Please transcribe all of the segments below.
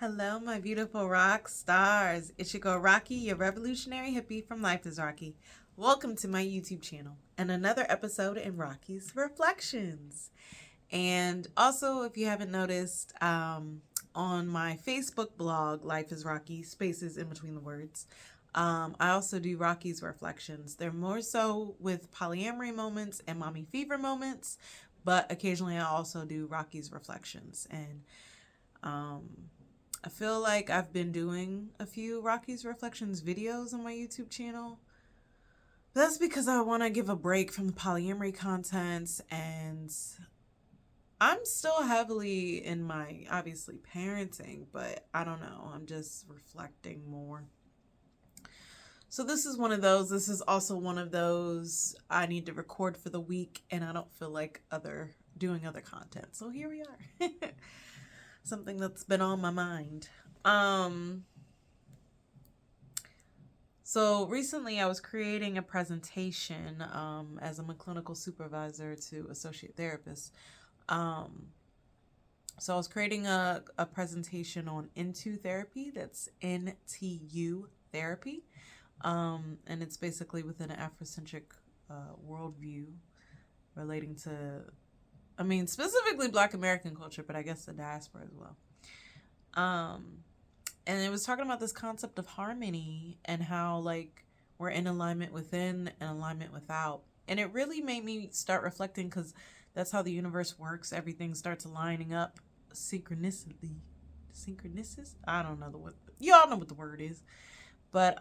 Hello, my beautiful rock stars. It's your girl Rocqi, your revolutionary hippie from LifeIsRocqi. Welcome to my YouTube channel and another episode in Rocqi's Reflections. And also, if you haven't noticed, on my Facebook blog, Life is Rocqi, spaces in between the words, I also do Rocqi's Reflections. They're more so with polyamory moments and mommy fever moments, but occasionally I also do Rocqi's Reflections. And I feel like I've been doing a few Rocqi's Reflections videos on my YouTube channel. That's because I want to give a break from the polyamory content, and I'm still heavily in my, obviously, parenting, but I don't know. I'm just reflecting more. So this is one of those. This is also one of those I need to record for the week, and I don't feel like doing other content. So here we are. Something that's been on my mind. So recently I was creating a presentation as I'm a clinical supervisor to associate therapists. So I was creating a presentation on Into Therapy. That's NTU Therapy. And it's basically within an Afrocentric worldview relating to, specifically Black American culture, but I guess the diaspora as well. And it was talking about this concept of harmony and how, like, we're in alignment within and alignment without. And it really made me start reflecting, because that's how the universe works. Everything starts lining up synchronicity. Synchronicity? I don't know the word. Y'all know what the word is. But,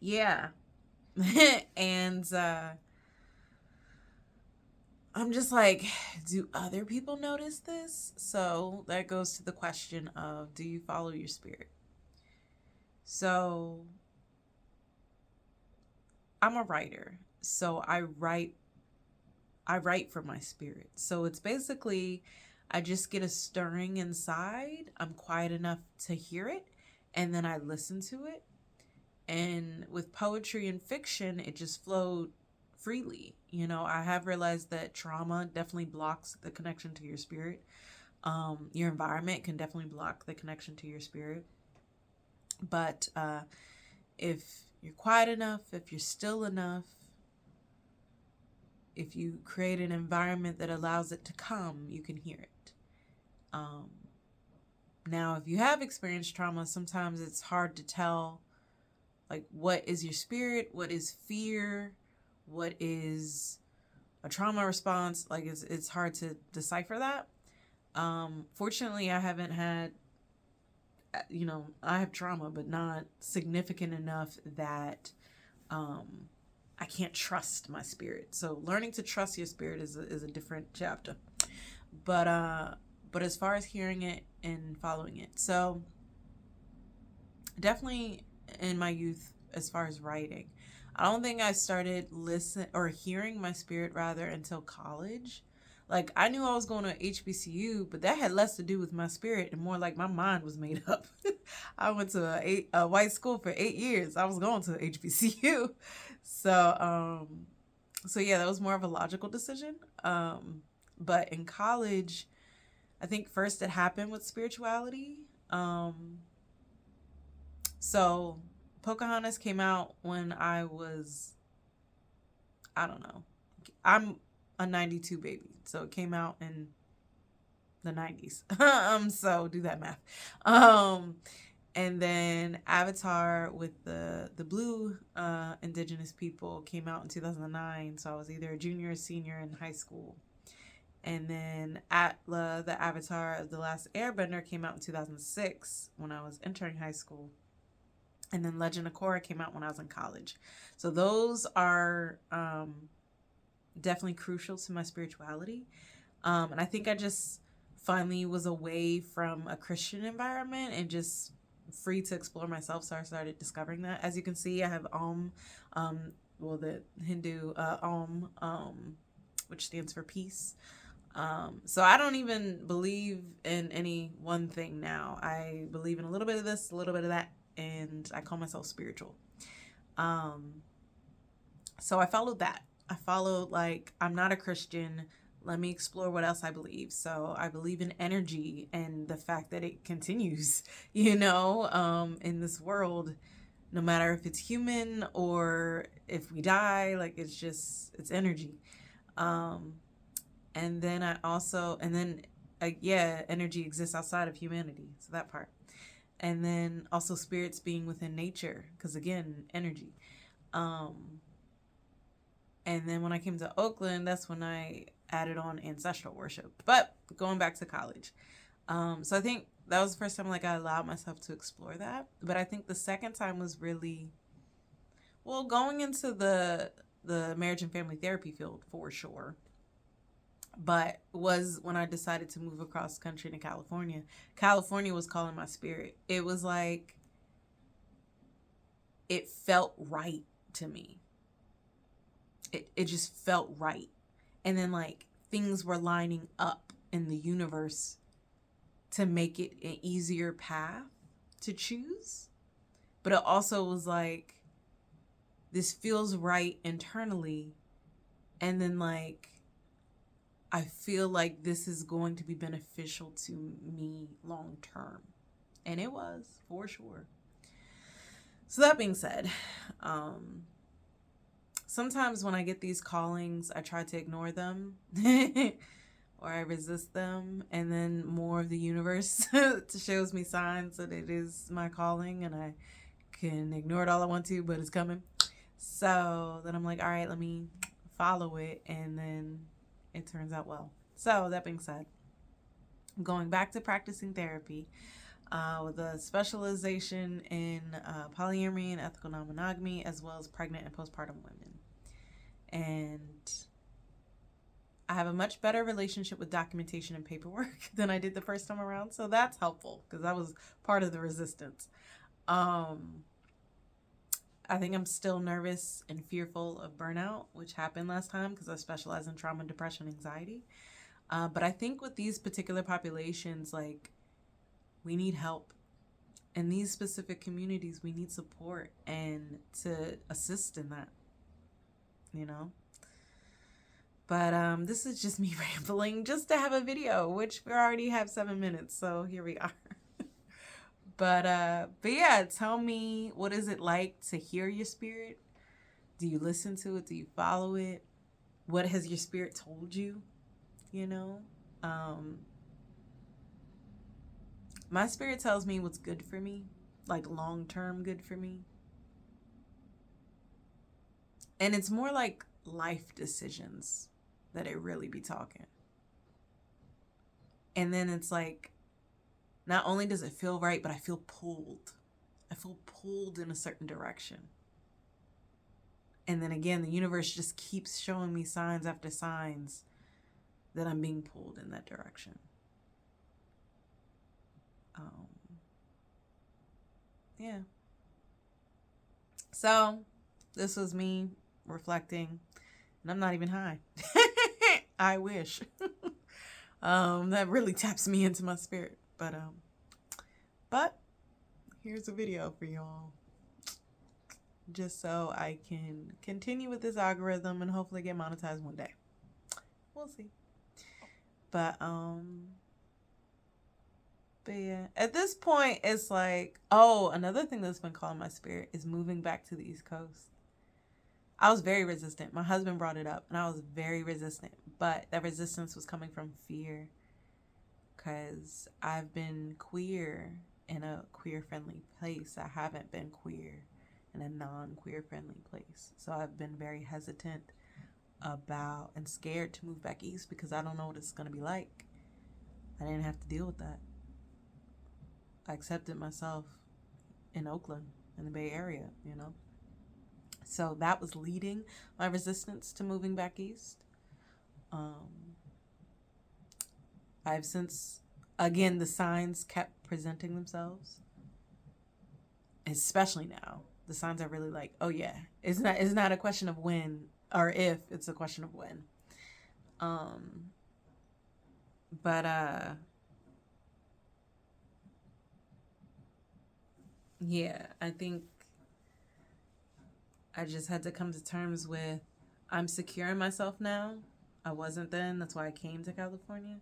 yeah. And, I'm just like, do other people notice this? So that goes to the question of, do you follow your spirit? So I'm a writer. So I write for my spirit. So it's basically, I just get a stirring inside. I'm quiet enough to hear it, and then I listen to it. And with poetry and fiction, it just flowed freely. I have realized that trauma definitely blocks the connection to your spirit. Your environment can definitely block the connection to your spirit. But if you're quiet enough, if you're still enough, if you create an environment that allows it to come, you can hear it. Now, if you have experienced trauma, sometimes it's hard to tell, like, what is your spirit? What is fear? What is a trauma response? Like, it's hard to decipher that. Fortunately, I haven't had, I have trauma, but not significant enough that I can't trust my spirit. So learning to trust your spirit is a different chapter. But as far as hearing it and following it, so definitely in my youth, as far as writing, I don't think I started hearing my spirit rather until college. Like, I knew I was going to HBCU, but that had less to do with my spirit and more like my mind was made up. I went to a white school for 8 years. I was going to HBCU. So yeah, that was more of a logical decision. But in college, I think first it happened with spirituality. So Pocahontas came out when I was, I don't know. I'm a 92 baby, so it came out in the 90s. So do that math. And then Avatar with the blue indigenous people came out in 2009. So I was either a junior or senior in high school. And then Atla, the Avatar of the Last Airbender, came out in 2006 when I was entering high school. And then Legend of Korra came out when I was in college. So those are definitely crucial to my spirituality. And I think I just finally was away from a Christian environment and just free to explore myself. So I started discovering that. As you can see, I have the Hindu which stands for peace. So I don't even believe in any one thing now. I believe in a little bit of this, a little bit of that, and I call myself spiritual. So I followed that. I followed, like, I'm not a Christian, let me explore what else I believe. So I believe in energy and the fact that it continues, in this world, no matter if it's human or if we die, like it's energy. Um, and then energy exists outside of humanity. So that part. And then also spirits being within nature, because again, energy. Um, and then when I came to Oakland, that's when I added on ancestral worship. But going back to college. So I think that was the first time like I allowed myself to explore that. But I think the second time was really, well, going into the marriage and family therapy field for sure. But was when I decided to move across country to California. California was calling my spirit. It was like, it felt right to me. It just felt right. And then like things were lining up in the universe to make it an easier path to choose. But it also was like, this feels right internally. And then like, I feel like this is going to be beneficial to me long term. And it was, for sure. So that being said, sometimes when I get these callings, I try to ignore them or I resist them. And then more of the universe shows me signs that it is my calling and I can ignore it all I want to, but it's coming. So then I'm like, all right, let me follow it. And then it turns out well. So that being said, I'm going back to practicing therapy with a specialization in polyamory and ethical non-monogamy, as well as pregnant and postpartum women. And I have a much better relationship with documentation and paperwork than I did the first time around. So that's helpful because that was part of the resistance. I think I'm still nervous and fearful of burnout, which happened last time because I specialize in trauma, depression, anxiety. But I think with these particular populations, like, we need help. In these specific communities, we need support and to assist in that, But this is just me rambling just to have a video, which we already have 7 minutes. So here we are. But yeah, tell me, what is it like to hear your spirit? Do you listen to it? Do you follow it? What has your spirit told you? My spirit tells me what's good for me, like long-term good for me. And it's more like life decisions that it really be talking. And then it's like, not only does it feel right, but I feel pulled. I feel pulled in a certain direction. And then again, the universe just keeps showing me signs after signs that I'm being pulled in that direction. Yeah. So this was me reflecting, and I'm not even high. I wish. That really taps me into my spirit. But here's a video for y'all, just so I can continue with this algorithm and hopefully get monetized one day. We'll see. But yeah, at this point, it's like, another thing that's been calling my spirit is moving back to the East Coast. I was very resistant. My husband brought it up, and I was very resistant. But that resistance was coming from fear, because I've been queer in a queer-friendly place. I haven't been queer in a non-queer-friendly place. So I've been very hesitant about and scared to move back east because I don't know what it's going to be like. I didn't have to deal with that. I accepted myself in Oakland, in the Bay Area, So that was leading my resistance to moving back east. I've since, again, the signs kept presenting themselves. Especially now. The signs are really like, oh yeah. It's not a question of when or if, it's a question of when. Yeah, I think I just had to come to terms with, I'm secure in myself now. I wasn't then. That's why I came to California.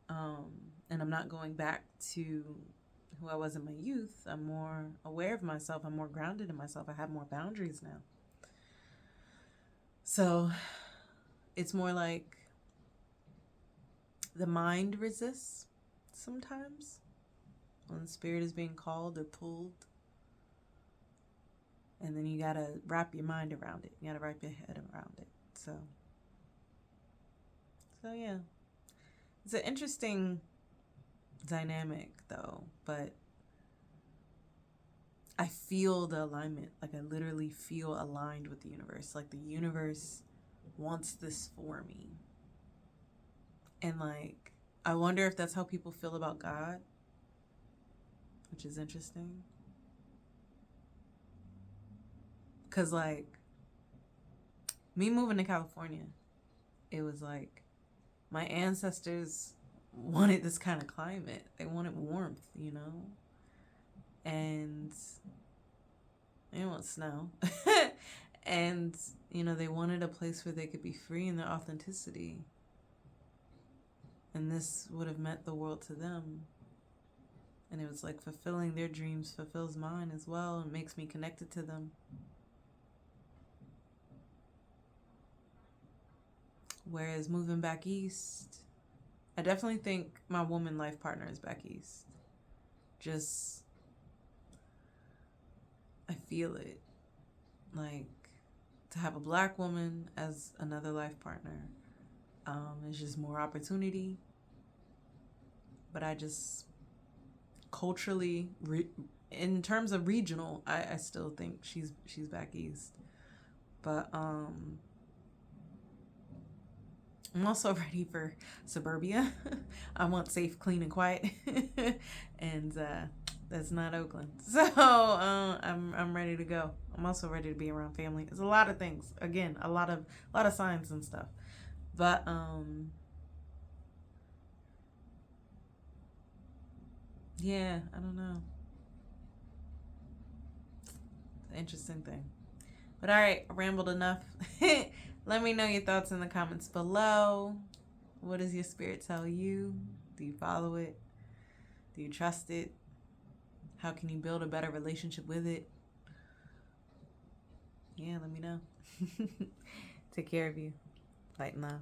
And I'm not going back to who I was in my youth. I'm more aware of myself. I'm more grounded in myself. I have more boundaries now. So it's more like the mind resists sometimes when the spirit is being called or pulled. And then you gotta wrap your mind around it. You gotta wrap your head around it. So yeah. It's an interesting dynamic though, but I feel the alignment. Like I literally feel aligned with the universe. Like the universe wants this for me. And like, I wonder if that's how people feel about God, which is interesting. Cause like, me moving to California, it was like, my ancestors wanted this kind of climate. They wanted warmth, you know? And they didn't want snow. And, you know, they wanted a place where they could be free in their authenticity. And this would have meant the world to them. And it was like fulfilling their dreams fulfills mine as well and makes me connected to them. Whereas moving back east, I definitely think my woman life partner is back east. Just, I feel it. Like, to have a black woman as another life partner is just more opportunity. But I just, culturally, in terms of regional, I still think she's back east. But I'm also ready for suburbia. I want safe, clean, and quiet. And that's not Oakland. So I'm ready to go. I'm also ready to be around family. It's a lot of things. Again, a lot of signs and stuff. But yeah, I don't know. It's an interesting thing. But all right, I rambled enough. Let me know your thoughts in the comments below. What does your spirit tell you? Do you follow it? Do you trust it? How can you build a better relationship with it? Yeah, let me know. Take care of you. Light and love.